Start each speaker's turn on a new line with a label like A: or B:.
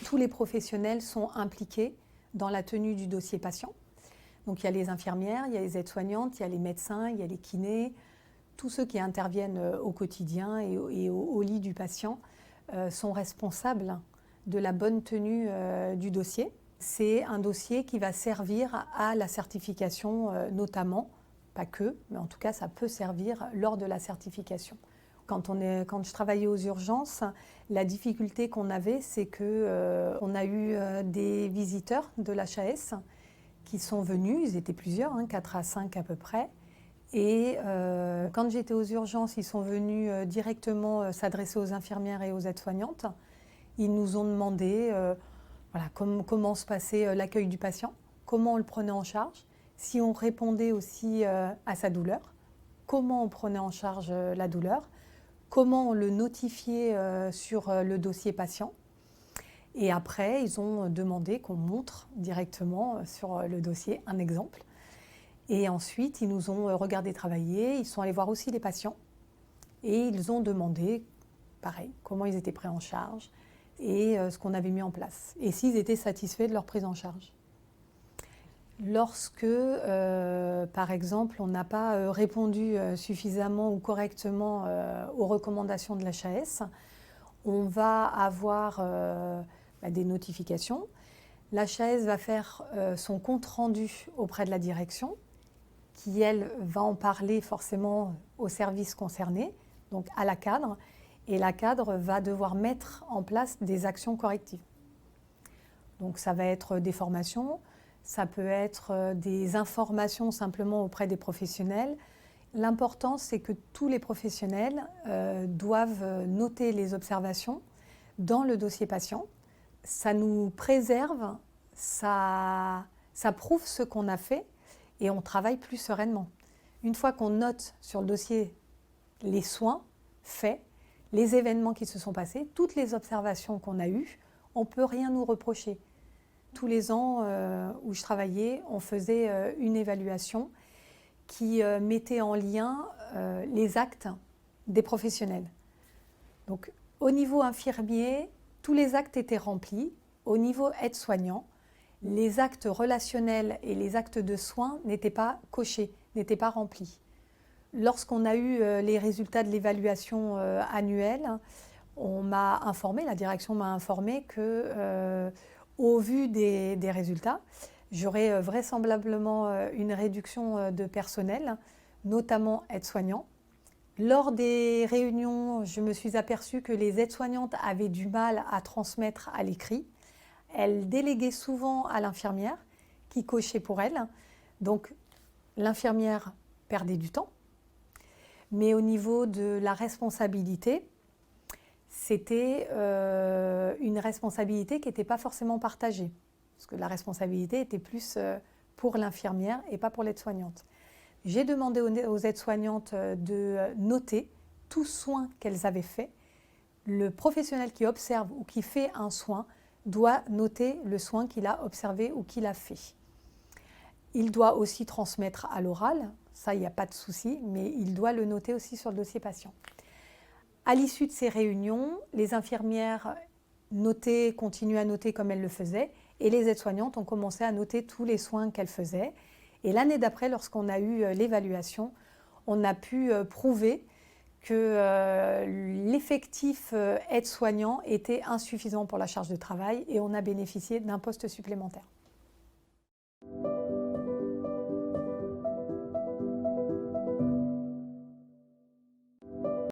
A: tous les professionnels sont impliqués dans la tenue du dossier patient. Donc il y a les infirmières, il y a les aides-soignantes, il y a les médecins, il y a les kinés, tous ceux qui interviennent au quotidien et au lit du patient sont responsables de la bonne tenue du dossier. C'est un dossier qui va servir à la certification notamment, pas que, mais en tout cas ça peut servir lors de la certification. Quand je travaillais aux urgences, la difficulté qu'on avait, c'est qu'on a eu des visiteurs de l'HAS qui sont venus, ils étaient plusieurs, 4 à 5 à peu près. Et quand j'étais aux urgences, ils sont venus directement s'adresser aux infirmières et aux aides-soignantes. Ils nous ont demandé comment se passait l'accueil du patient, comment on le prenait en charge, si on répondait aussi à sa douleur, comment on prenait en charge la douleur, comment on le notifiait sur le dossier patient. Et après, ils ont demandé qu'on montre directement sur le dossier un exemple. Et ensuite, ils nous ont regardé travailler, ils sont allés voir aussi les patients. Et ils ont demandé, pareil, comment ils étaient pris en charge et ce qu'on avait mis en place. Et s'ils étaient satisfaits de leur prise en charge. Lorsque, par exemple, on n'a pas répondu suffisamment ou correctement aux recommandations de l'HAS, on va avoir des notifications. L'HAS va faire son compte-rendu auprès de la direction, qui, elle, va en parler forcément au service concerné, donc à la cadre, et la cadre va devoir mettre en place des actions correctives. Donc ça va être des formations, ça peut être des informations simplement auprès des professionnels. L'important, c'est que tous les professionnels doivent noter les observations dans le dossier patient. Ça nous préserve, ça prouve ce qu'on a fait et on travaille plus sereinement. Une fois qu'on note sur le dossier les soins faits, les événements qui se sont passés, toutes les observations qu'on a eues, on ne peut rien nous reprocher. Tous les ans où je travaillais, on faisait une évaluation qui mettait en lien les actes des professionnels. Donc, au niveau infirmier, tous les actes étaient remplis. Au niveau aide-soignant, les actes relationnels et les actes de soins n'étaient pas cochés, n'étaient pas remplis. Lorsqu'on a eu les résultats de l'évaluation annuelle, on m'a informé, la direction m'a informé que, au vu des résultats, j'aurais vraisemblablement une réduction de personnel, notamment aides-soignants. Lors des réunions, je me suis aperçue que les aides-soignantes avaient du mal à transmettre à l'écrit. Elles déléguaient souvent à l'infirmière qui cochait pour elles. Donc l'infirmière perdait du temps. Mais au niveau de la responsabilité, c'était une responsabilité qui n'était pas forcément partagée. Parce que la responsabilité était plus pour l'infirmière et pas pour l'aide-soignante. J'ai demandé aux aides-soignantes de noter tout soin qu'elles avaient fait. Le professionnel qui observe ou qui fait un soin doit noter le soin qu'il a observé ou qu'il a fait. Il doit aussi transmettre à l'oral, ça il n'y a pas de souci, mais il doit le noter aussi sur le dossier patient. À l'issue de ces réunions, les infirmières notaient, continuaient à noter comme elles le faisaient, et les aides-soignantes ont commencé à noter tous les soins qu'elles faisaient. Et l'année d'après, lorsqu'on a eu l'évaluation, on a pu prouver que l'effectif aide-soignant était insuffisant pour la charge de travail et on a bénéficié d'un poste supplémentaire.